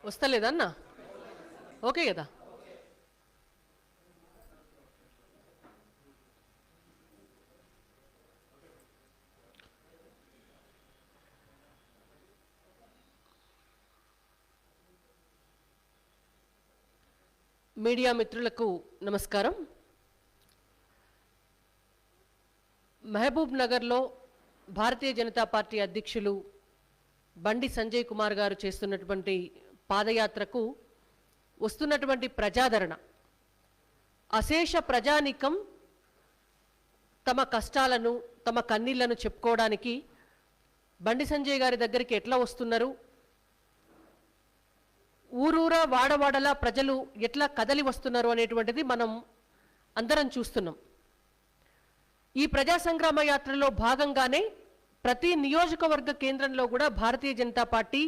వస్తలేదన్నా okay కదా. Media మిత్రులకు నమస్కారం. మహబూబ్ నగర్లో భారతీయ జనతా పార్టీ అధ్యక్షులు బండి సంజయ్ కుమార్ గారు చేస్తున్నటువంటి పాదయాత్రకు వస్తున్నటువంటి ప్రజాదరణ, అశేష ప్రజానీకం తమ కష్టాలను తమ కన్నీళ్లను చెప్పుకోవడానికి బండి సంజయ్ గారి దగ్గరికి ఎట్లా వస్తున్నారు, ఊరూరా వాడవాడలా ప్రజలు ఎట్లా కదలి వస్తున్నారు అనేటువంటిది మనం అందరం చూస్తున్నాం. ఈ ప్రజా సంగ్రామ యాత్రలో భాగంగానే ప్రతి నియోజకవర్గ కేంద్రంలో కూడా భారతీయ జనతా పార్టీ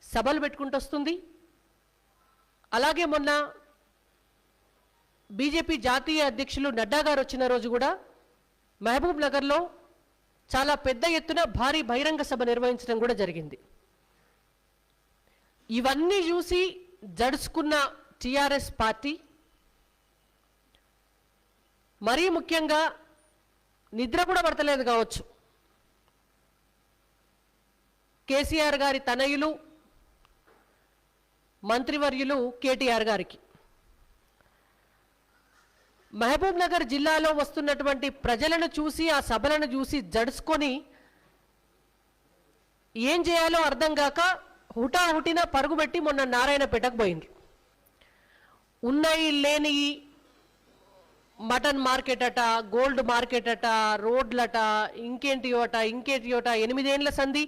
సభలు పెట్టుకుంటూ వస్తుంది. అలాగే మొన్న బీజేపీ జాతీయ అధ్యక్షులు నడ్డా గారు వచ్చిన రోజు కూడా మహబూబ్ నగర్లో చాలా పెద్ద ఎత్తున భారీ బహిరంగ సభ నిర్వహించడం కూడా జరిగింది. ఇవన్నీ చూసి జడుచుకున్న టీఆర్ఎస్ పార్టీ మరీ ముఖ్యంగా నిద్ర కూడా పడతలేదు కావచ్చు కేసీఆర్ గారి తనయులు మంత్రివర్యులు కేటీఆర్ గారికి. మహబూబ్ నగర్ జిల్లాలో వస్తున్నటువంటి ప్రజలను చూసి ఆ సభలను చూసి జడుచుకొని ఏం చేయాలో అర్థం కాక హుటాహుటిన పరుగుబెట్టి మొన్న నారాయణపేటకు పోయిండ్రు. ఉన్నాయి లేని మటన్ మార్కెట్ అట, గోల్డ్ మార్కెట్ అట, రోడ్లట, ఇంకేంటియోట 8 ఏళ్ల సంధి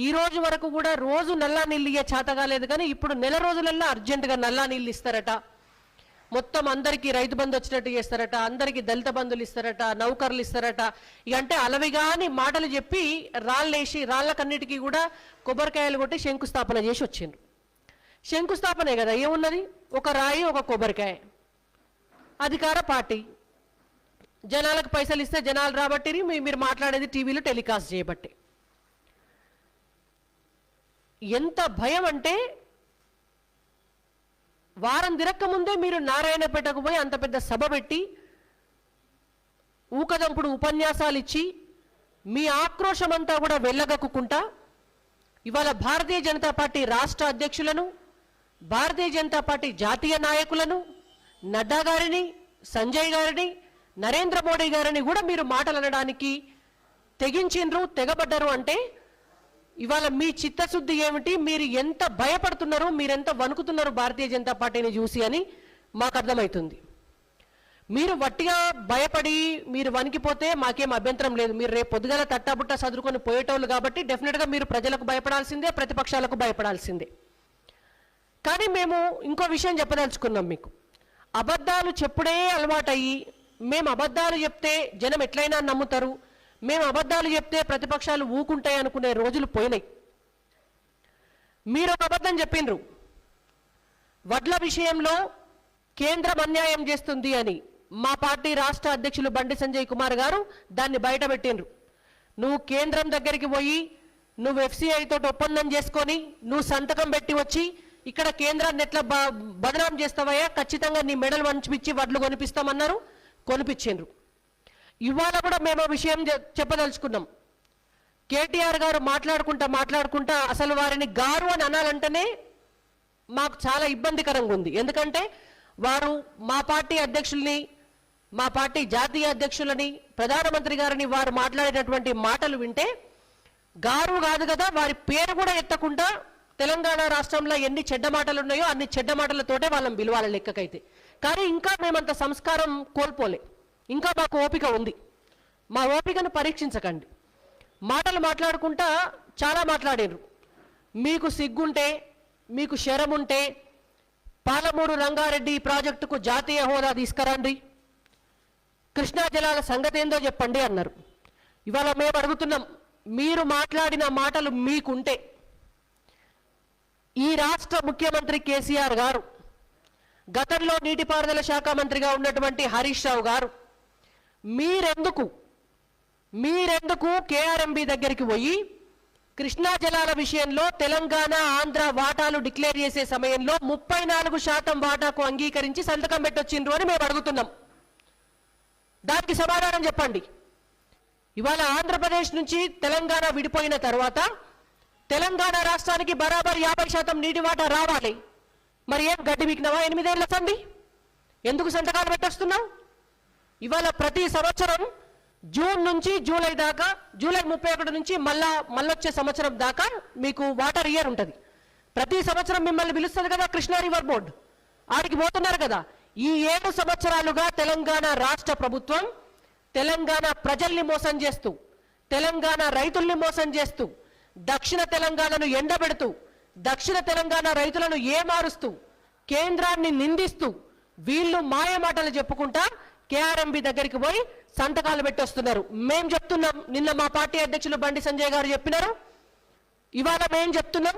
ఈ రోజు వరకు కూడా రోజు నల్లా నీళ్ళు ఇయ్యే చేత కాలేదు. కానీ ఇప్పుడు నెల రోజులల్లో అర్జెంటుగా నల్లా నీళ్ళు ఇస్తారట, మొత్తం అందరికీ రైతు బంధు వచ్చినట్టు చేస్తారట, అందరికీ దళిత బంధులు ఇస్తారట, నౌకర్లు ఇస్తారట. ఇకంటే అలవిగాని మాటలు చెప్పి రాళ్ళేసి రాళ్ళకన్నిటికీ కూడా కొబ్బరికాయలు కొట్టి శంకుస్థాపన చేసి వచ్చిండ్రు. శంకుస్థాపనే కదా, ఏమున్నది, ఒక రాయి ఒక కొబ్బరికాయ. అధికార పార్టీ జనాలకు పైసలు ఇస్తే జనాలు రాబట్టి మీరు మాట్లాడేది టీవీలో టెలికాస్ట్ చేయబట్టి. ఎంత భయం అంటే వారం తిరక్క ముందే మీరు నారాయణపేటకు పోయి అంత పెద్ద సభ పెట్టి ఊకదంపుడు ఉపన్యాసాలు ఇచ్చి మీ ఆక్రోశం అంతా కూడా వెళ్ళగక్కుంటా ఇవాళ భారతీయ జనతా పార్టీ రాష్ట్ర అధ్యక్షులను, భారతీయ జనతా పార్టీ జాతీయ నాయకులను, నడ్డా గారిని, సంజయ్ గారిని, నరేంద్ర మోడీ గారిని కూడా మీరు మాటలు అనడానికి తెగించిండ్రు, తెగబడ్డరు. అంటే ఇవాళ మీ చిత్తశుద్ధి ఏమిటి, మీరు ఎంత భయపడుతున్నారు, మీరెంత వణుకుతున్నారు భారతీయ జనతా పార్టీని చూసి అని మాకు అర్థమవుతుంది. మీరు వట్టిగా భయపడి మీరు వణికిపోతే మాకేం అభ్యంతరం లేదు. మీరు రేపు పొద్దుగల తట్టాబుట్ట చదువుకొని పోయేటోళ్ళు కాబట్టి డెఫినెట్గా మీరు ప్రజలకు భయపడాల్సిందే, ప్రతిపక్షాలకు భయపడాల్సిందే. కానీ మేము ఇంకో విషయం చెప్పదలుచుకున్నాం. మీకు అబద్ధాలు చెప్పుడే అలవాటయ్యి మేము అబద్ధాలు చెప్తే జనం ఎట్లయినా నమ్ముతారు, మేము అబద్ధాలు చెప్తే ప్రతిపక్షాలు ఊకుంటాయి అనుకునే రోజులు పోయినాయి. మీరు ఒక అబద్ధం చెప్పిండ్రు, వడ్ల విషయంలో కేంద్రం అన్యాయం చేస్తుంది అని. మా పార్టీ రాష్ట్ర అధ్యక్షులు బండి సంజయ్ కుమార్ గారు దాన్ని బయటపెట్టిండ్రు. నువ్వు కేంద్రం దగ్గరికి పోయి నువ్వు FCI తోటి ఒప్పందం చేసుకొని నువ్వు సంతకం పెట్టి వచ్చి ఇక్కడ కేంద్రాన్ని ఎట్లా బదనాం చేస్తావయ్యా, ఖచ్చితంగా నీ మెడల్ వంచిపిచ్చి వడ్లు కొనిపిస్తామన్నారు, కొనిపించిండ్రు. ఇవాళ కూడా మేము విషయం చెప్పదలుచుకున్నాం. కేటీఆర్ గారు మాట్లాడుకుంటా అసలు వారిని గారు అని అనాలంటేనే మాకు చాలా ఇబ్బందికరంగా ఉంది. ఎందుకంటే వారు మా పార్టీ అధ్యక్షుల్ని, మా పార్టీ జాతీయ అధ్యక్షులని, ప్రధానమంత్రి గారిని వారు మాట్లాడేటటువంటి మాటలు వింటే గారు కాదు కదా, వారి పేరు కూడా ఎత్తకుండా తెలంగాణ రాష్ట్రంలో ఎన్ని చెడ్డ మాటలు ఉన్నాయో అన్ని చెడ్డ మాటలతోటే వాళ్ళని పిలవాలి లెక్కకైతే. కానీ ఇంకా మేమంత సంస్కారం కోల్పోలే, ఇంకా మాకు ఓపిక ఉంది. మా ఓపికను పరీక్షించకండి. మాటలు మాట్లాడుకుంటా చాలా మాట్లాడారు. మీకు సిగ్గుంటే, మీకు శరం ఉంటే పాలమూరు రంగారెడ్డి ప్రాజెక్టుకు జాతీయ హోదా తీసుకురండి, కృష్ణా జలాల సంగతి ఏందో చెప్పండి అన్నారు. ఇవాళ మేము అడుగుతున్నాం, మీరు మాట్లాడిన మాటలు మీకుంటే ఈ రాష్ట్ర ముఖ్యమంత్రి కేసీఆర్ గారు, గతంలో నీటిపారుదల శాఖ మంత్రిగా ఉన్నటువంటి హరీష్ రావు గారు మీరెందుకు KRMB దగ్గరికి పోయి కృష్ణా జలాల విషయంలో తెలంగాణ ఆంధ్ర వాటాలు డిక్లేర్ చేసే సమయంలో 34% వాటాకు అంగీకరించి సంతకం పెట్టొచ్చిండ్రు అని మేము అడుగుతున్నాం. దానికి సమాధానం చెప్పండి. ఇవాళ ఆంధ్రప్రదేశ్ నుంచి తెలంగాణ విడిపోయిన తర్వాత తెలంగాణ రాష్ట్రానికి బరాబర్ 50% నీటి వాటా రావాలి. మరి ఏం గడ్డి వీకినవా 8 ఏళ్ల సంధి? ఎందుకు సంతకాలు పెట్టొస్తున్నావు? ఇవాళ ప్రతి సంవత్సరం జూన్ నుంచి జూలై దాకా, జూలై 31 నుంచి మళ్ళొచ్చే సంవత్సరం దాకా మీకు వాటర్ ఇయర్ ఉంటుంది. ప్రతి సంవత్సరం మిమ్మల్ని పిలుస్తుంది కదా కృష్ణా రివర్ బోర్డు, ఆడికి పోతున్నారు కదా. ఈ 7 సంవత్సరాలుగా తెలంగాణ రాష్ట్ర ప్రభుత్వం తెలంగాణ ప్రజల్ని మోసం చేస్తూ, తెలంగాణ రైతుల్ని మోసం చేస్తూ, దక్షిణ తెలంగాణను ఎండబెడుతూ, దక్షిణ తెలంగాణ రైతులను ఏమారుస్తూ, కేంద్రాన్ని నిందిస్తూ, వీళ్ళు మాయమాటలు చెప్పుకుంటా కేఆర్ఎంబి దగ్గరికి పోయి సంతకాలు పెట్టొస్తున్నారు. మేం చెప్తున్నాం, నిన్న మా పార్టీ అధ్యక్షులు బండి సంజయ్ గారు చెప్పినారు, ఇవాళ మేం చెప్తున్నాం.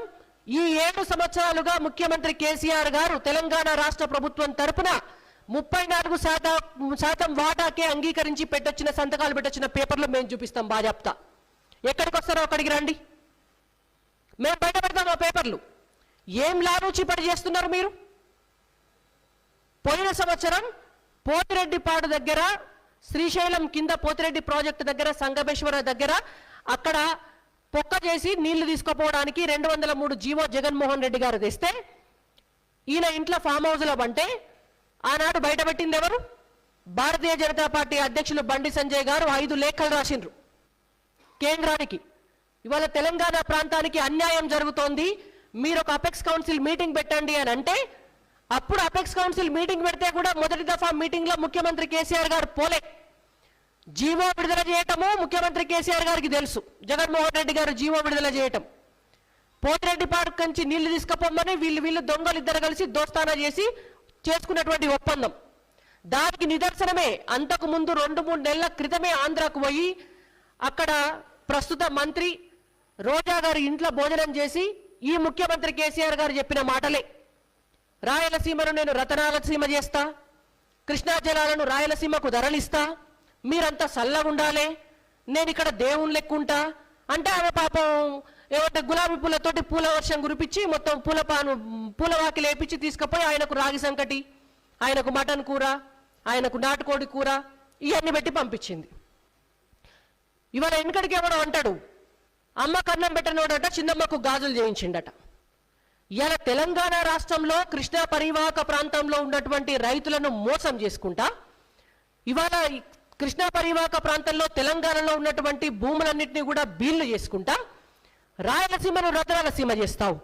ఈ 7 సంవత్సరాలుగా ముఖ్యమంత్రి కేసీఆర్ గారు తెలంగాణ రాష్ట్ర ప్రభుత్వం తరపున 34% వాటాకే అంగీకరించి పెట్టొచ్చిన సంతకాలు పెట్టొచ్చిన పేపర్లు మేము చూపిస్తాం బాజాప్తా. ఎక్కడికి వస్తారో అక్కడికి రండి, మేము బయట పెడతాం ఆ పేపర్లు. ఏం లాలూచిపడి చేస్తున్నారు మీరు? పోయిన సంవత్సరం పోతిరెడ్డిపాడు దగ్గర, శ్రీశైలం కింద పోతిరెడ్డి ప్రాజెక్టు దగ్గర, సంగమేశ్వర దగ్గర అక్కడ పొక్క చేసి నీళ్లు తీసుకుపోవడానికి 203 జీవో జగన్మోహన్ రెడ్డి గారు తెస్తే ఈయన ఇంట్లో ఫామ్ హౌస్లో అంటే ఆనాడు బయటపెట్టింది ఎవరు? భారతీయ జనతా పార్టీ అధ్యక్షులు బండి సంజయ్ గారు 5 లేఖలు రాసిండ్రు కేంద్రానికి. ఇవాళ తెలంగాణ ప్రాంతానికి అన్యాయం జరుగుతోంది, మీరు ఒక అపెక్స్ కౌన్సిల్ మీటింగ్ పెట్టండి అని అంటే, అప్పుడు అపెక్స్ కౌన్సిల్ మీటింగ్ పెడితే కూడా మొదటి దఫా మీటింగ్ లో ముఖ్యమంత్రి కేసీఆర్ గారు పోలే. జీవో విడుదల చేయటము ముఖ్యమంత్రి కేసీఆర్ గారికి తెలుసు, జగన్మోహన్ రెడ్డి గారు జీవో విడుదల చేయటం. పోతిరెడ్డి పార్క్ నుంచి నీళ్లు తీసుకుపోమని వీళ్ళు దొంగలు ఇద్దరు కలిసి దోస్తానా చేసి చేసుకున్నటువంటి ఒప్పందం. దానికి నిదర్శనమే అంతకు ముందు 2-3 నెలల క్రితమే ఆంధ్రాకు పోయి అక్కడ ప్రస్తుత మంత్రి రోజా గారి ఇంట్లో భోజనం చేసి ఈ ముఖ్యమంత్రి కేసీఆర్ గారు చెప్పిన మాటలే. రాయలసీమను నేను రతనాలసీమ చేస్తా, కృష్ణా జలాలను రాయలసీమకు ధరలిస్తా, మీరంతా చల్లగా ఉండాలి, నేను ఇక్కడ దేవుని లెక్కుంటా అంటే ఆమె పాపం ఏమంటే గులాబీ పూలతోటి పూల వర్షం కురిపించి మొత్తం పూలవాకి లేపించి తీసుకుపోయి ఆయనకు రాగి సంకటి, ఆయనకు మటన్ కూర, ఆయనకు నాటుకోడి కూర ఇవన్నీ పెట్టి పంపించింది. ఇవాళ వెనకడికి ఎవడో అంటాడు, అమ్మ కన్నం పెట్టనోడట చిన్నమ్మకు గాజులు చేయించిండట. ఇవాళ తెలంగాణ రాష్ట్రంలో కృష్ణా పరివాహక ప్రాంతంలో ఉన్నటువంటి రైతులను మోసం చేసుకుంటా, ఇవాళ కృష్ణా పరివాహక ప్రాంతంలో తెలంగాణలో ఉన్నటువంటి భూములన్నింటినీ కూడా బీళ్లు చేసుకుంటా రాయలసీమను రతనాలసీమ చేస్తావు.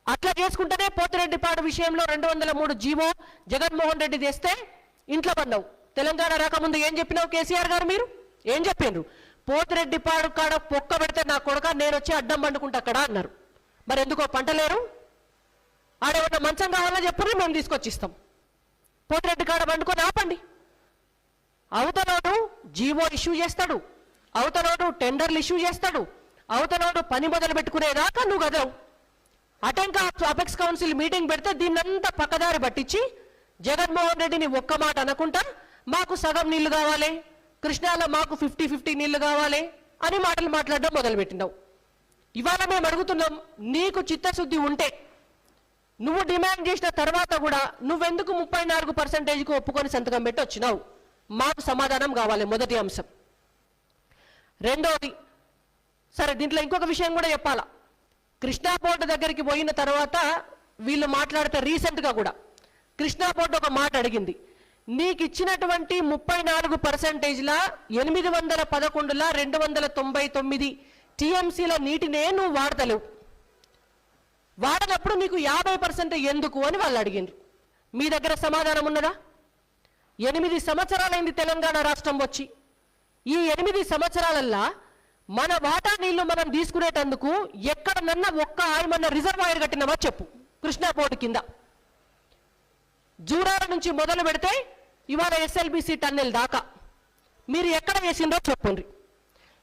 అట్లా చేసుకుంటేనే పోతిరెడ్డిపాడు విషయంలో 203 జీవో జగన్మోహన్ రెడ్డి తెస్తే ఇంట్లో పన్నావు. తెలంగాణ రాకముందు ఏం చెప్పినావు కేసీఆర్ గారు? మీరు ఏం చెప్పారు? పోతిరెడ్డిపాడు కాడ పొక్క పెడితే నా కొడుక నేను వచ్చి అడ్డం పండుకుంటా అక్కడ అన్నారు. మరి ఎందుకో పంటలేరు? ఆడేమన్నా మంచం కావాలో చెప్పరు, మేము తీసుకొచ్చిస్తాం. పోతిరెడ్డి కాడ పండుకొని ఆపండి. అవతలోడు జీవో ఇష్యూ చేస్తాడు, అవతలోడు టెండర్లు ఇష్యూ చేస్తాడు, అవతలోడు పని మొదలు పెట్టుకునేదాకా నువ్వు కదలవు. అటెంకా అపెక్స్ కౌన్సిల్ మీటింగ్ పెడితే దీన్నంతా పక్కదారి పట్టించి జగన్మోహన్ రెడ్డిని ఒక్క మాట అనకుండా మాకు సగం నీళ్లు కావాలి, కృష్ణాలో మాకు 50-50 నీళ్లు కావాలి అని మాటలు మాట్లాడడం మొదలుపెట్టినావు. ఇవాళ మేము అడుగుతున్నాం, నీకు చిత్తశుద్ధి ఉంటే నువ్వు డిమాండ్ చేసిన తర్వాత కూడా నువ్వెందుకు 34%కు ఒప్పుకొని సంతకం పెట్టి వచ్చినావు? మాకు సమాధానం కావాలి. మొదటి అంశం. రెండోది, సరే దీంట్లో ఇంకొక విషయం కూడా చెప్పాలా. కృష్ణా పోర్టు దగ్గరికి పోయిన తర్వాత వీళ్ళు మాట్లాడితే రీసెంట్గా కూడా కృష్ణా పోర్టు ఒక మాట అడిగింది, నీకు ఇచ్చినటువంటి 34%లా 811లా 299 టీఎంసీల నీటినే నువ్వు వాడతలేవు, వాడనప్పుడు నీకు 50% ఎందుకు అని వాళ్ళు అడిగిండ్రు. మీ దగ్గర సమాధానం ఉన్నదా? 8 సంవత్సరాలైంది తెలంగాణ రాష్ట్రం వచ్చి. ఈ 8 సంవత్సరాలల్లా మన వాటా నీళ్లు మనం తీసుకునేటందుకు ఎక్కడనన్నా ఒక్క ఆయమన్న రిజర్వాయర్ కట్టినవా చెప్పు. కృష్ణా పోర్టు కింద జూరాల నుంచి మొదలు పెడితే ఇవాళ ఎస్ఎల్బిసి టన్నెల్ దాకా మీరు ఎక్కడ వేసిందో చెప్పండి.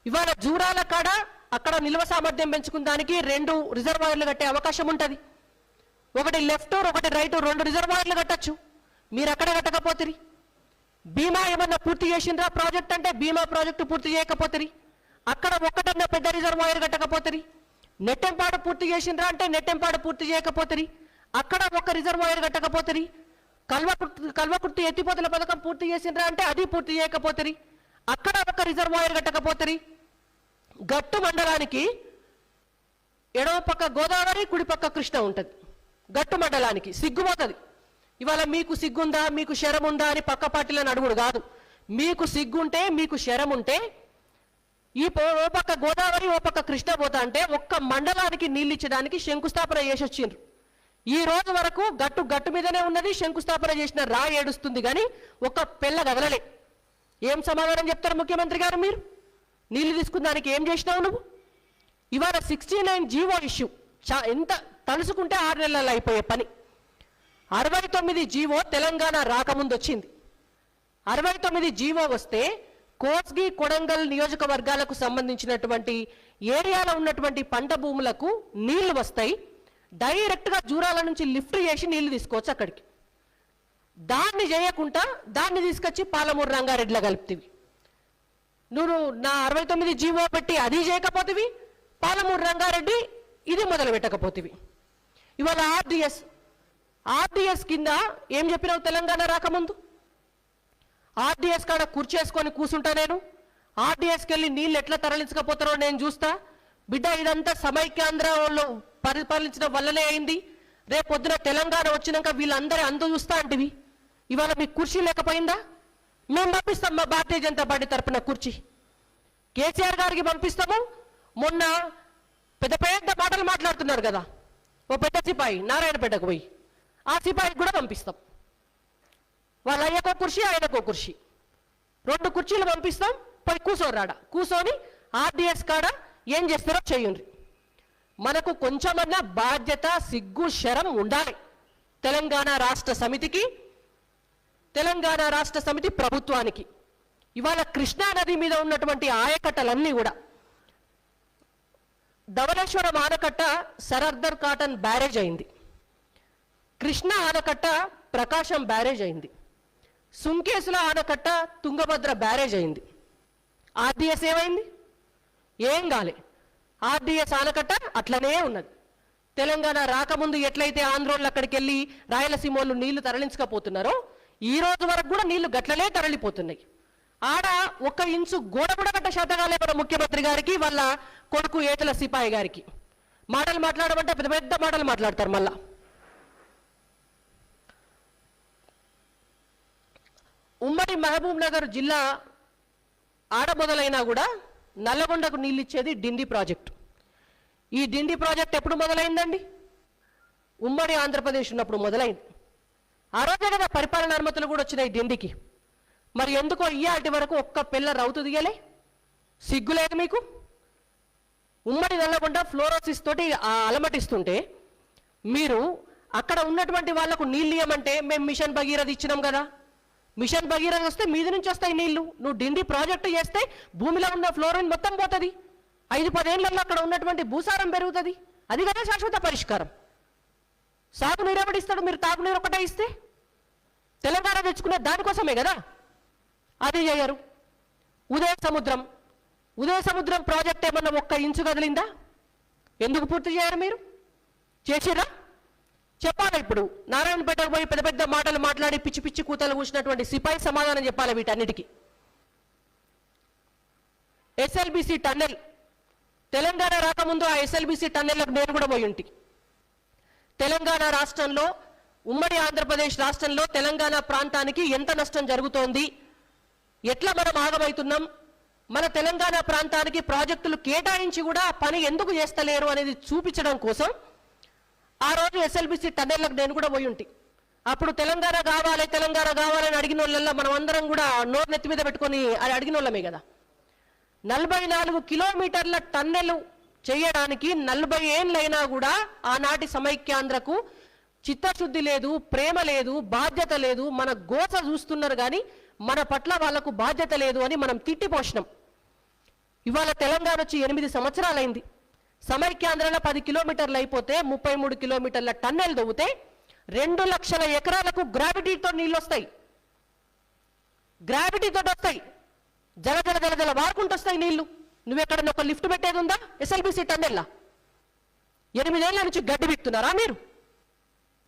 ఇవాళ జూరాల కాడ అక్కడ నిల్వ సామర్థ్యం పెంచుకునేదానికి 2 రిజర్వాయర్లు కట్టే అవకాశం ఉంటుంది. ఒకటి లెఫ్ట్, ఒకటి రైట్, 2 రిజర్వాయర్లు కట్టచ్చు. మీరు అక్కడ కట్టకపోతుంది. భీమా ఏమన్నా పూర్తి చేసిండ్రా ప్రాజెక్ట్ అంటే భీమా ప్రాజెక్టు పూర్తి చేయకపోతుంది. అక్కడ ఒక్కటన్నా పెద్ద రిజర్వాయర్ కట్టకపోతుంది. నెట్టెంపాడు పూర్తి చేసిండ్రా అంటే నెట్టెంపాడు పూర్తి చేయకపోతుంది. అక్కడ ఒక రిజర్వాయర్ కట్టకపోతుంది. కల్వకుర్తి ఎత్తిపోతల పథకం పూర్తి చేసిండ్రా అంటే అది పూర్తి చేయకపోతుంది. అక్కడ ఒక రిజర్వాయర్ కట్టకపోతుంది. గట్టు మండలానికి ఎడవ పక్క గోదావరి, కుడి పక్క కృష్ణ ఉంటుంది. గట్టు మండలానికి సిగ్గుపోతుంది. ఇవాళ మీకు సిగ్గుందా, మీకు శరం ఉందా అని పక్క పార్టీలను అడుగుడు కాదు. మీకు సిగ్గుంటే, మీకు శరం ఉంటే ఓ పక్క గోదావరి, ఓ పక్క కృష్ణ పోతా అంటే ఒక్క మండలానికి నీళ్ళు ఇచ్చడానికి శంకుస్థాపన చేసి వచ్చిండ్రు. ఈ రోజు వరకు గట్టు మీదనే ఉన్నది. శంకుస్థాపన చేసిన రా ఏడుస్తుంది కానీ ఒక్క పెళ్ళ కదలలే. ఏం సమాధానం చెప్తారు ముఖ్యమంత్రి గారు? మీరు నీళ్లు తీసుకున్న దానికి ఏం చేసినావు నువ్వు? ఇవాళ 69 జీవో ఇష్యూ ఎంత తలుసుకుంటే 6 నెలల్లో అయిపోయే పని. 69 జీవో తెలంగాణ రాకముందు వచ్చింది. 69 జీవో వస్తే కోస్గి, కొడంగల్ నియోజకవర్గాలకు సంబంధించినటువంటి ఏరియాలో ఉన్నటువంటి పంట భూములకు నీళ్లు వస్తాయి. డైరెక్ట్గా జూరాల నుంచి లిఫ్ట్ చేసి నీళ్లు తీసుకోవచ్చు అక్కడికి. దాన్ని చేయకుండా దాన్ని తీసుకొచ్చి పాలమూరు రంగారెడ్డిలో కలుపుతీవి. నువ్వు నా 69 జీవో పెట్టి అది చేయకపోతేవి, పాలమూరు రంగారెడ్డి ఇది మొదలు పెట్టకపోతేవి. ఇవాళ ఆర్డిఎస్ కింద ఏం చెప్పినావు తెలంగాణ రాకముందు? ఆర్డిఎస్ కాడ కూర్చేసుకొని కూర్చుంటా నేను. ఆర్డిఎస్కి వెళ్ళి నీళ్ళు ఎట్లా తరలించకపోతారో నేను చూస్తా. బిడ్డ ఇదంతా సమైక్యాంధ్రలో పరిపాలించడం వల్లనే అయింది. రేపు పొద్దున తెలంగాణ వచ్చినాక వీళ్ళందరూ అందు చూస్తా అంటివి. ఇవాళ మీకు కుర్చీ లేకపోయిందా? మేము పంపిస్తాం మా భారతీయ జనతా పార్టీ తరఫున కుర్చీ. కేసీఆర్ గారికి పంపిస్తాము. మొన్న పెద్ద పెద్ద మాటలు మాట్లాడుతున్నారు కదా, ఓ పెద్ద సిపాయి నారాయణపేటకు పోయి ఆ సిపాయికి కూడా పంపిస్తాం. వాళ్ళ అయ్యకో కుర్చీ, ఆయనకో కుర్చీ, 2 కుర్చీలు పంపిస్తాం. పోయి కూర్చోరాడ, కూర్చొని ఆర్డిఎస్ కాడ ఏం చేస్తారో చేయండి. మనకు కొంచెమన్నా బాధ్యత, సిగ్గు, శరం ఉండాలి. తెలంగాణ రాష్ట్ర సమితికి, తెలంగాణ రాష్ట్ర సమితి ప్రభుత్వానికి. ఇవాళ కృష్ణా నది మీద ఉన్నటువంటి ఆయకట్టలన్నీ కూడా, ధవళేశ్వరం ఆనకట్ట సరర్దర్ కాటన్ బ్యారేజ్ అయింది. కృష్ణా ఆనకట్ట ప్రకాశం బ్యారేజ్ అయింది. సుంకేసుల ఆనకట్ట తుంగభద్ర బ్యారేజ్ అయింది. ఆర్డిఎస్ ఏమైంది? ఏం కాలే. ఆర్డిఎస్ ఆనకట్ట అట్లనే ఉన్నది. తెలంగాణ రాకముందు ఎట్లయితే ఆంధ్రోళ్ళు అక్కడికి వెళ్ళి రాయలసీమ వాళ్ళు నీళ్లు తరలించకపోతున్నారో ఈ రోజు వరకు కూడా నీళ్లు గట్లనే తరలిపోతున్నాయి. ఆడ 1 ఇంచు గోడ కూడా కట్ట శాతగాలే మన ముఖ్యమంత్రి గారికి, వాళ్ళ కొడుకు ఏతల సిపాయి గారికి. మాటలు మాట్లాడమంటే పెద్ద పెద్ద మాటలు మాట్లాడతారు. మళ్ళా ఉమ్మడి మహబూబ్ నగర్ జిల్లా ఆడ మొదలైనా కూడా నల్లగొండకు నీళ్ళు ఇచ్చేది డిండి ప్రాజెక్టు. ఈ డిండి ప్రాజెక్ట్ ఎప్పుడు మొదలైందండి? ఉమ్మడి ఆంధ్రప్రదేశ్ ఉన్నప్పుడు మొదలైంది. ఆ రోజే కదా పరిపాలన అనుమతులు కూడా వచ్చినాయి డిండికి. మరి ఎందుకో ఇయాటి వరకు ఒక్క పిల్ల రౌతు దిగలే? సిగ్గులేదు మీకు? ఉమ్మడి నల్లగొండ ఫ్లోరోసిస్ తోటి అలమటిస్తుంటే మీరు అక్కడ ఉన్నటువంటి వాళ్లకు నీళ్ళు ఇవ్వమంటే మేము మిషన్ భగీరథ ఇచ్చినాం కదా. మిషన్ భగీరథ వస్తే మీది నుంచి వస్తాయి నీళ్లు. నువ్వు డిండి ప్రాజెక్టు చేస్తే భూమిలో ఉన్న ఫ్లోరిన్ మొత్తం పోతుంది. 5-10 ఏళ్లలో అక్కడ ఉన్నటువంటి భూసారం పెరుగుతుంది. అది కదా శాశ్వత పరిష్కారం. సాగునీరు ఎవడిస్తాడు? మీరు తాగునీరు ఒకటే ఇస్తే తెలంగాణ తెచ్చుకునే దానికోసమే కదా. అది చేయరు. ఉదయ సముద్రం ప్రాజెక్ట్ ఏమన్నా 1 ఇంచు కదిలిందా? ఎందుకు పూర్తి చేయరు? మీరు చేసిరా? చెప్పాలి. ఇప్పుడు నారాయణపేటకు పోయి పెద్ద పెద్ద మాటలు మాట్లాడి పిచ్చి పిచ్చి కూతలు కూసినటువంటి సిపాయి సమాధానం చెప్పాలి వీటన్నిటికీ. ఎస్ఎల్బిసి టన్నెల్ తెలంగాణ రాకముందు ఆ ఎస్ఎల్బిసి టన్నెల్లకు నేను కూడా పోయి ఉంటి. తెలంగాణ రాష్ట్రంలో, ఉమ్మడి ఆంధ్రప్రదేశ్ రాష్ట్రంలో తెలంగాణ ప్రాంతానికి ఎంత నష్టం జరుగుతోంది, ఎట్లా మనం ఆగమవుతున్నాం, మన తెలంగాణ ప్రాంతానికి ప్రాజెక్టులు కేటాయించి కూడా పని ఎందుకు చేస్తలేరు అనేది చూపించడం కోసం ఆ రోజు ఎస్ఎల్బిసి టన్నెల్లకు నేను కూడా పోయి ఉంటి. అప్పుడు తెలంగాణ కావాలని అడిగిన వాళ్ళల్లో మనం అందరం కూడా నోరు నెత్తి మీద పెట్టుకొని అడిగిన వాళ్ళమే కదా. 44 కిలోమీటర్ల టన్నెలు చేయడానికి 40 ఏళ్ళైనా కూడా ఆనాటి సమైక్యాంధ్రకు చిత్తశుద్ధి లేదు, ప్రేమ లేదు, బాధ్యత లేదు. మన గోస చూస్తున్నారు కానీ మన పట్ల వాళ్లకు బాధ్యత లేదు అని మనం తిట్టిపోసినాం. ఇవాళ తెలంగాణ వచ్చి 8 సంవత్సరాలైంది. సమైక్యాంధ్రలో 10 కిలోమీటర్లు అయిపోతే 33 కిలోమీటర్ల టన్నెల్ దవ్వుతే 2 లక్షల ఎకరాలకు గ్రావిటీతో నీళ్ళు వస్తాయి. గ్రావిటీతో వస్తాయి. జల వారుకుంటూ వస్తాయి నీళ్లు. నువ్వెక్కడన్నా ఒక లిఫ్ట్ పెట్టేది ఉందా ఎస్ఎల్బిసి టన్నెల్లా? 8 ఏళ్ల నుంచి గడ్డి బిక్తున్నారా మీరు?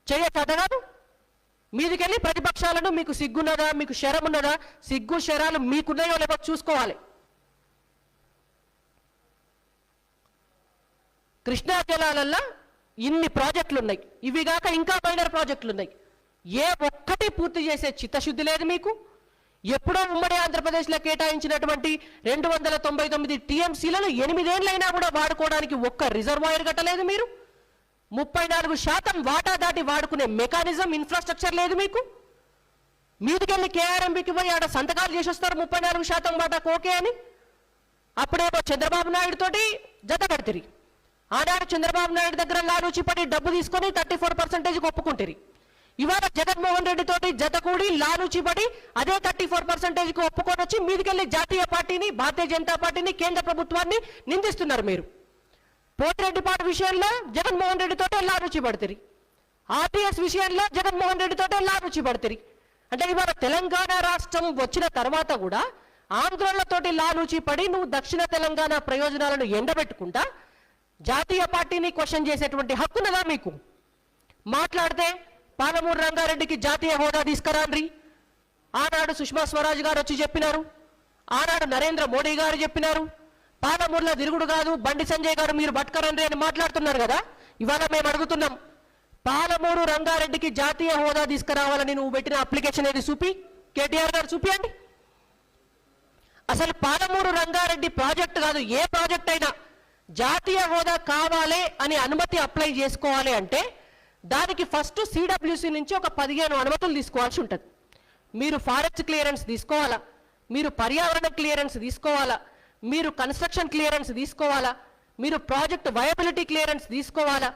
చేయకూడదు కాదు. మీదికెళ్ళి ప్రతిపక్షాలను మీకు సిగ్గున్నదా, మీకు శరం ఉన్నదా, సిగ్గు శరాలు మీకున్నాయో లేవో చూసుకోవాలి. కృష్ణా జలాలల్లో ఇన్ని ప్రాజెక్టులు ఉన్నాయి, ఇవి కాక ఇంకా మైనర్ ప్రాజెక్టులు ఉన్నాయి. ఏ ఒక్కటి పూర్తి చేసే చిత్తశుద్ధి లేదు మీకు. ఎప్పుడో ఉమ్మడి ఆంధ్రప్రదేశ్లో కేటాయించినటువంటి 299 టీఎంసీలను 8 ఏళ్ళైనా కూడా వాడుకోవడానికి ఒక్క రిజర్వాయర్ కట్టలేదు మీరు. 34% వాటా దాటి వాడుకునే మెకానిజం, ఇన్ఫ్రాస్ట్రక్చర్ లేదు మీకు. మీదికెళ్ళి కేఆర్ఎంబికి పోయి ఆడ సంతకాలు చేసి వస్తారు 34% వాటా ఓకే అని. అప్పుడేమో చంద్రబాబు నాయుడు తోటి జత కడతారు. ఆనాడు చంద్రబాబు నాయుడు దగ్గర లాలూచిపడి డబ్బు తీసుకొని 34% ఒప్పుకుంటారు. ఇవాళ జగన్మోహన్ రెడ్డి తోటి జత కూడి లాలూచిపడి అదే 34% ఒప్పుకొని వచ్చి మీదికెళ్ళి జాతీయ పార్టీని, భారతీయ జనతా పార్టీని, కేంద్ర ప్రభుత్వాన్ని నిందిస్తున్నారు మీరు. పోతిరెడ్డిపాటు విషయంలో జగన్మోహన్ రెడ్డి తోటే లాలూచి పడతారు. ఆర్టీఎస్ విషయంలో జగన్మోహన్ రెడ్డి తోటే లాలూచి పడతారు. అంటే ఇవాళ తెలంగాణ రాష్ట్రం వచ్చిన తర్వాత కూడా ఆంధ్రోళ్లతోటి లాలూచి పడి నువ్వు దక్షిణ తెలంగాణ ప్రయోజనాలను ఎండబెట్టుకుంటా జాతీయ పార్టీని క్వశ్చన్ చేసేటువంటి హక్కున్నదా మీకు? మాట్లాడితే పాలమూరు రంగారెడ్డికి జాతీయ హోదా తీసుకురాండ్రి. ఆనాడు సుష్మా స్వరాజ్ గారు వచ్చి చెప్పినారు, ఆనాడు నరేంద్ర మోడీ గారు చెప్పినారు. పాలమూరులో తిరుగుడు కాదు, బండి సంజయ్ గారు మీరు పట్టుకరండి అని మాట్లాడుతున్నారు కదా. ఇవాళ మేము అడుగుతున్నాం, పాలమూరు రంగారెడ్డికి జాతీయ హోదా తీసుకురావాలని నువ్వు పెట్టిన అప్లికేషన్ ఏది చూపి, కేటీఆర్ గారు చూపియండి. అసలు పాలమూరు రంగారెడ్డి ప్రాజెక్ట్ కాదు, ఏ ప్రాజెక్ట్ అయినా జాతీయ హోదా కావాలి అని అనుమతి అప్లై చేసుకోవాలి అంటే దానికి ఫస్ట్ సిడబ్ల్యూసి నుంచి ఒక 15 అనుమతులు తీసుకోవాల్సి ఉంటుంది. మీరు ఫారెస్ట్ క్లియరెన్స్ తీసుకోవాలా, మీరు పర్యావరణ క్లియరెన్స్ తీసుకోవాలా, మీరు కన్స్ట్రక్షన్ క్లియరెన్స్ తీసుకోవాలా, మీరు ప్రాజెక్ట్ వయబిలిటీ క్లియరెన్స్ తీసుకోవాలా.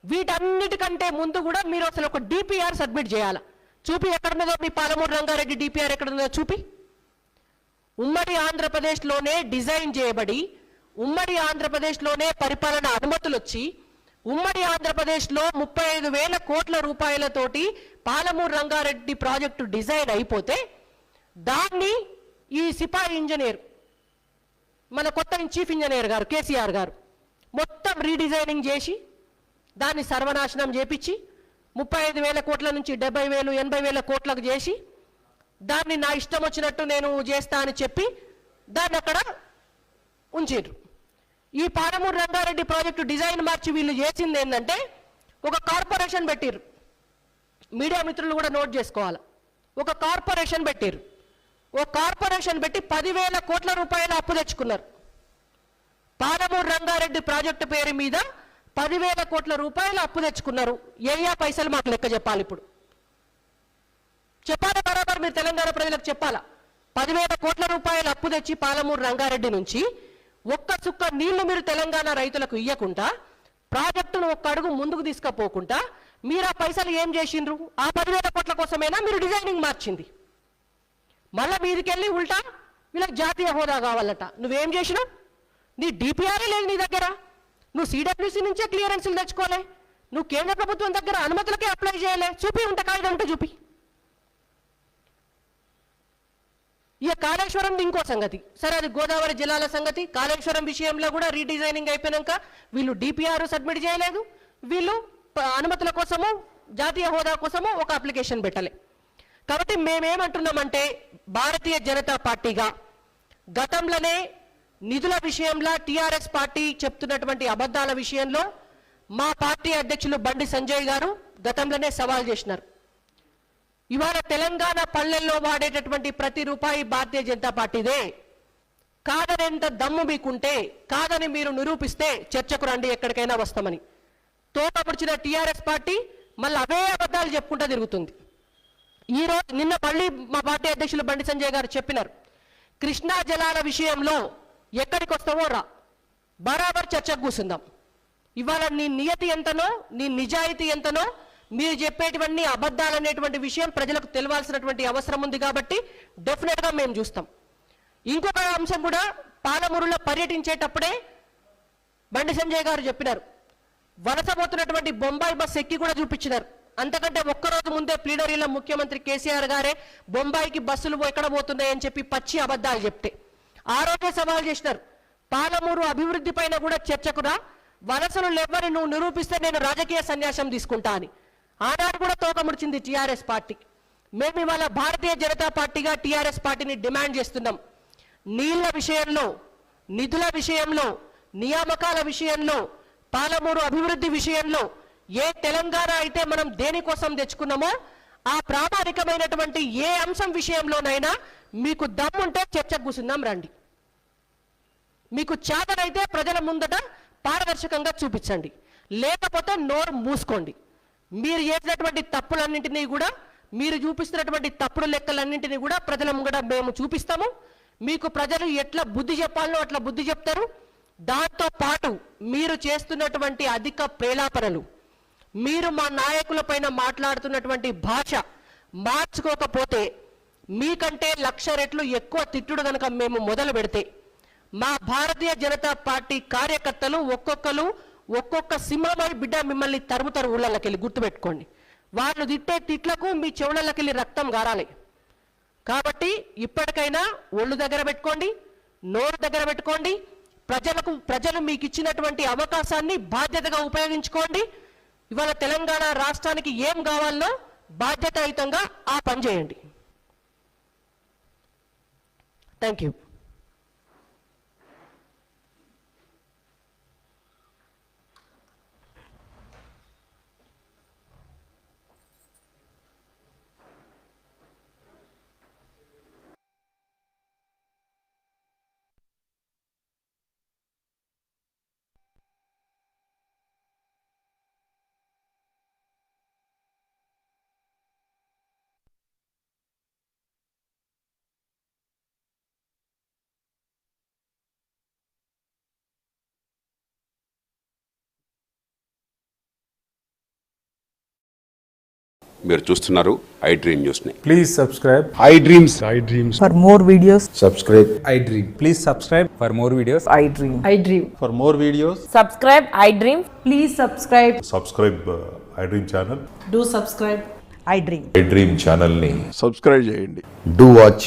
వీటన్నిటికంటే ముందు కూడా మీరు అసలు ఒక డిపిఆర్ సబ్మిట్ చేయాలా. చూపి ఎక్కడున్నదో మీ పాలమూరు రంగారెడ్డి డిపిఆర్ ఎక్కడున్నదో చూపి. ఉమ్మడి ఆంధ్రప్రదేశ్లోనే డిజైన్ చేయబడి, ఉమ్మడి ఆంధ్రప్రదేశ్లోనే పరిపాలన అనుమతులు వచ్చి, ఉమ్మడి ఆంధ్రప్రదేశ్లో 35,000 కోట్ల రూపాయలతోటి పాలమూరు రంగారెడ్డి ప్రాజెక్టు డిజైన్ అయిపోతే దాన్ని ఈ సిపాయి ఇంజనీర్, మన కొత్త చీఫ్ ఇంజనీర్ గారు కేసీఆర్ గారు మొత్తం రీడిజైనింగ్ చేసి దాన్ని సర్వనాశనం చేపించి 35,000 కోట్ల నుంచి 70,000, 80,000 కోట్లకు చేసి దాన్ని నా ఇష్టం వచ్చినట్టు నేను చేస్తా అని చెప్పి దాన్ని అక్కడ ఉంచారు. ఈ పాలమూరు రంగారెడ్డి ప్రాజెక్టు డిజైన్ మార్చి వీళ్ళు చేసింది ఏంటంటే ఒక కార్పొరేషన్ పెట్టారు. మీడియా మిత్రులు కూడా నోట్ చేసుకోవాలి. ఒక కార్పొరేషన్ పెట్టారు. ఒక కార్పొరేషన్ పెట్టి 10,000 కోట్ల రూపాయల అప్పు తెచ్చుకున్నారు. పాలమూరు రంగారెడ్డి ప్రాజెక్టు పేరు మీద 10,000 కోట్ల రూపాయల అప్పు తెచ్చుకున్నారు. ఏయా పైసలు మాకు లెక్క చెప్పాలి. ఇప్పుడు చెప్పాలా బరాబర్, మీరు తెలంగాణ ప్రజలకు చెప్పాలా. 10,000 కోట్ల రూపాయల అప్పు తెచ్చి పాలమూరు రంగారెడ్డి నుంచి ఒక్క చుక్క నీళ్లు మీరు తెలంగాణ రైతులకు ఇయ్యకుండా, ప్రాజెక్టును ఒక్క అడుగు ముందుకు తీసుకుపోకుండా మీరు ఆ పైసలు ఏం చేసిండ్రు? ఆ 10,000 కోట్ల కోసమేనా మీరు డిజైనింగ్ మార్చింది? మళ్ళీ మీదికెళ్ళి ఉల్టా వీళ్ళకి జాతీయ హోదా కావాలట. నువ్వేం చేసినావు? నీ డిపిఆర్ఏ లేదు నీ దగ్గర. నువ్వు సిడబ్ల్యూసి నుంచే క్లియరెన్స్లు తెచ్చుకోలే, నువ్వు కేంద్ర ప్రభుత్వం దగ్గర అనుమతులకే అప్లై చేయలే. చూపి ఉంటే కాగితం ఉంటే చూపి. ఇక కాళేశ్వరం ఇంకో సంగతి. సరే, అది గోదావరి జిల్లాల సంగతి. కాళేశ్వరం విషయంలో కూడా రీడిజైనింగ్ అయిపోయినాక వీళ్ళు డిపిఆర్ సబ్మిట్ చేయలేదు, వీళ్ళు అనుమతుల కోసము జాతీయ హోదా కోసము ఒక అప్లికేషన్ పెట్టలే. కాబట్టి మేమేమంటున్నామంటే భారతీయ జనతా పార్టీగా గతంలోనే నిధుల విషయంలో టీఆర్ఎస్ పార్టీ చెప్తున్నటువంటి అబద్ధాల విషయంలో మా పార్టీ అధ్యక్షులు బండి సంజయ్ గారు గతంలోనే సవాల్ చేసినారు. ఇవాళ తెలంగాణ పల్లెల్లో వాడేటటువంటి ప్రతి రూపాయి భారతీయ జనతా పార్టీదే. కాదనేంత దమ్ము మీకుంటే, కాదని మీరు నిరూపిస్తే చర్చకు రండి, ఎక్కడికైనా వస్తామని. తోటపుడిచిన టీఆర్ఎస్ పార్టీ మళ్ళీ అవే అబద్ధాలు చెప్పుకుంటూ తిరుగుతుంది. నిన్న మళ్ళీ మా పార్టీ అధ్యక్షులు బండి సంజయ్ గారు చెప్పినారు, కృష్ణా జలాల విషయంలో ఎక్కడికి వస్తావో రా, బరాబర్ చర్చకు కూర్చుందాం. ఇవాళ నీ నియతి ఎంతనో, నీ నిజాయితీ ఎంతనో, మీరు చెప్పేటువంటి అబద్ధాలు అనేటువంటి విషయం ప్రజలకు తెలియాల్సినటువంటి అవసరం ఉంది. కాబట్టి డెఫినెట్గా మేము చూస్తాం. ఇంకొక అంశం కూడా, పాలమూరులో పర్యటించేటప్పుడే బండి సంజయ్ గారు చెప్పినారు, వలసపోతున్నటువంటి బొంబాయి బస్ ఎక్కి కూడా చూపించినారు. అంతకంటే ఒక్కరోజు ముందే ప్లీనరీలో ముఖ్యమంత్రి కేసీఆర్ గారే బొంబాయికి బస్సులు ఎక్కడ పోతున్నాయని చెప్పి పచ్చి అబద్ధాలు చెప్తే ఆ రోజే సవాల్ చేసినారు, పాలమూరు అభివృద్ధి పైన కూడా చర్చకురా, వలసలు లేవని నువ్వు నిరూపిస్తే నేను రాజకీయ సన్యాసం తీసుకుంటా అని ఆనాడు కూడా తోకముడిచింది టీఆర్ఎస్ పార్టీ. మేము ఇవాళ భారతీయ జనతా పార్టీగా టీఆర్ఎస్ పార్టీని డిమాండ్ చేస్తున్నాం. నీళ్ల విషయంలో, నిధుల విషయంలో, నియామకాల విషయంలో, పాలమూరు అభివృద్ధి విషయంలో ఏ తెలంగాణ అయితే మనం దేనికోసం తెచ్చుకున్నామో ఆ ప్రామాణికమైనటువంటి ఏ అంశం విషయంలోనైనా మీకు దమ్ముంటే చర్చకు కూర్చుందాం రండి. మీకు చేతనైతే ప్రజల ముందట పారదర్శకంగా చూపించండి, లేకపోతే నోరు మూసుకోండి. మీరు చేసినటువంటి తప్పులన్నింటినీ కూడా, మీరు చూపిస్తున్నటువంటి తప్పుడు లెక్కలన్నింటినీ కూడా ప్రజల ముంగట మేము చూపిస్తాము. మీకు ప్రజలు ఎట్లా బుద్ధి చెప్పాలనో అట్లా బుద్ధి చెప్తారు. దాంతో పాటు మీరు చేస్తున్నటువంటి అధిక ప్రేలాపనలు, మీరు మా నాయకుల పైన మాట్లాడుతున్నటువంటి భాష మార్చుకోకపోతే మీకంటే 1,00,000 రెట్లు ఎక్కువ తిట్టుడు కనుక మేము మొదలు పెడితే మా భారతీయ జనతా పార్టీ కార్యకర్తలు ఒక్కొక్క సింహమై బిడ్డ మిమ్మల్ని తరుముతారు ఊళ్ళకెళ్ళి. గుర్తుపెట్టుకోండి, వాళ్ళు తిట్టే తిట్లకు మీ చెవులకెళ్ళి రక్తం గారాలి. కాబట్టి ఇప్పటికైనా ఒళ్ళు దగ్గర పెట్టుకోండి, నోరు దగ్గర పెట్టుకోండి. ప్రజలు మీకు ఇచ్చినటువంటి అవకాశాన్ని బాధ్యతగా ఉపయోగించుకోండి. ఇవాళ తెలంగాణ రాష్ట్రానికి ఏం కావాలనో బాధ్యతాయుతంగా ఆ పని చేయండి. Thank you. మీరు చూస్తున్నారు ఐ డ్రీమ్ న్యూస్ని. Please subscribe I dreams. For more videos, subscribe I dream. Please subscribe for more videos. I dream. I dream. For more videos, Subscribe, I dream. Please subscribe. Subscribe I dream channel. Do subscribe. I dream. I dream ఛానల్ని do watch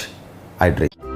I dream.